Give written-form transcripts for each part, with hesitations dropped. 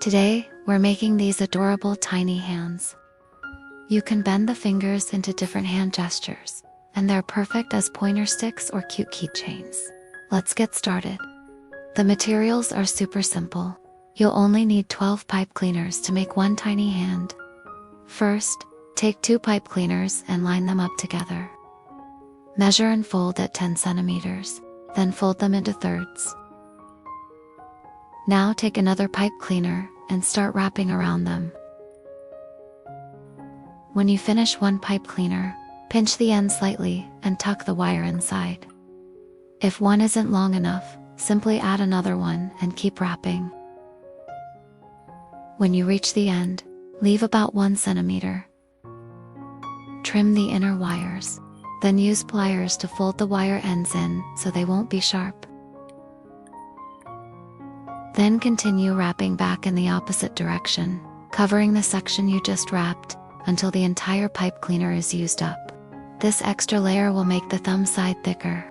Today, we're making these adorable tiny hands. You can bend the fingers into different hand gestures, and they're perfect as pointer sticks or cute keychains. Let's get started. The materials are super simple. You'll only need 12 pipe cleaners to make one tiny hand. First, take 2 pipe cleaners and line them up together. Measure and fold at 10 centimeters, then fold them into thirds. Now take another pipe cleaner and start wrapping around them. When you finish one pipe cleaner, pinch the end slightly and tuck the wire inside. If one isn't long enough, simply add another one and keep wrapping. When you reach the end, leave about 1 centimeter. Trim the inner wires, then use pliers to fold the wire ends in so they won't be sharp. Then continue wrapping back in the opposite direction, covering the section you just wrapped until the entire pipe cleaner is used up. This extra layer will make the thumb side thicker.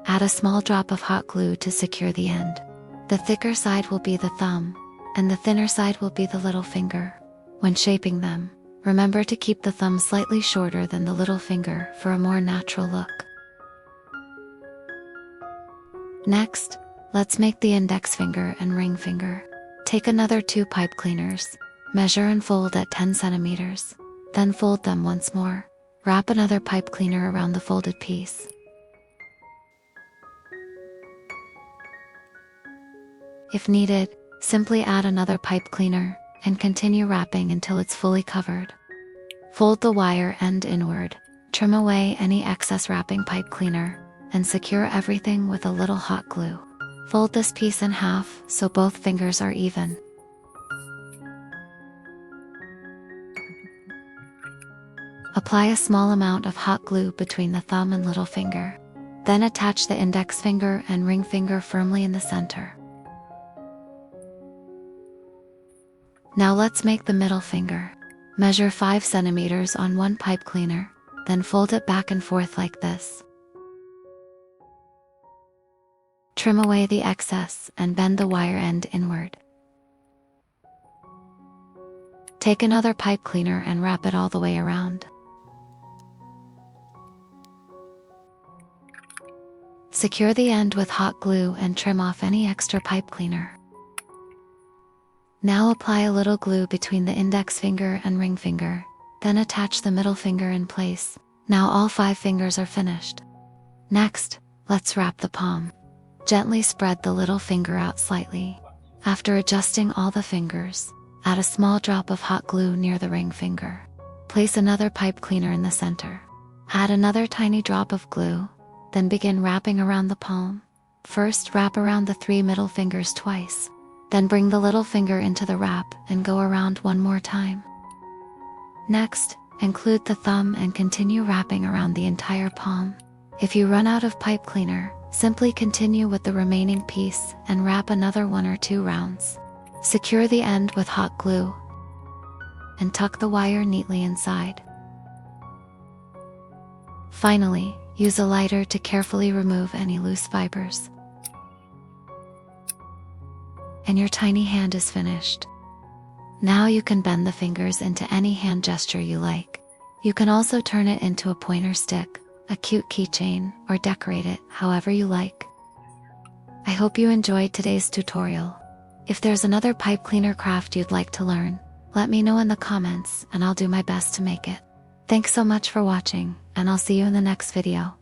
Add a small drop of hot glue to secure the end. The thicker side will be the thumb, and the thinner side will be the little finger. When shaping them, remember to keep the thumb slightly shorter than the little finger for a more natural look. Next, let's make the index finger and ring finger. Take another 2 pipe cleaners, measure and fold at 10 centimeters, then fold them once more. Wrap another pipe cleaner around the folded piece. If needed, simply add another pipe cleaner and continue wrapping until it's fully covered. Fold the wire end inward, trim away any excess wrapping pipe cleaner, and secure everything with a little hot glue. Fold this piece in half so both fingers are even. Apply a small amount of hot glue between the thumb and little finger. Then attach the index finger and ring finger firmly in the center. Now let's make the middle finger. Measure 5 centimeters on one pipe cleaner, then fold it back and forth like this. Trim away the excess and bend the wire end inward. Take another pipe cleaner and wrap it all the way around. Secure the end with hot glue and trim off any extra pipe cleaner. Now apply a little glue between the index finger and ring finger, then attach the middle finger in place. Now all 5 fingers are finished. Next, let's wrap the palm. Gently spread the little finger out slightly. After adjusting all the fingers, add a small drop of hot glue near the ring finger. Place another pipe cleaner in the center. Add another tiny drop of glue, then begin wrapping around the palm. First, wrap around the 3 middle fingers twice. Then bring the little finger into the wrap and go around one more time. Next, include the thumb and continue wrapping around the entire palm. If you run out of pipe cleaner, simply continue with the remaining piece and wrap another 1 or 2 rounds. Secure the end with hot glue and tuck the wire neatly inside. Finally, use a lighter to carefully remove any loose fibers. And your tiny hand is finished. Now you can bend the fingers into any hand gesture you like. You can also turn it into a pointer stick, a cute keychain, or decorate it however you like. I hope you enjoyed today's tutorial. If there's another pipe cleaner craft you'd like to learn, let me know in the comments and I'll do my best to make it. Thanks so much for watching, and I'll see you in the next video.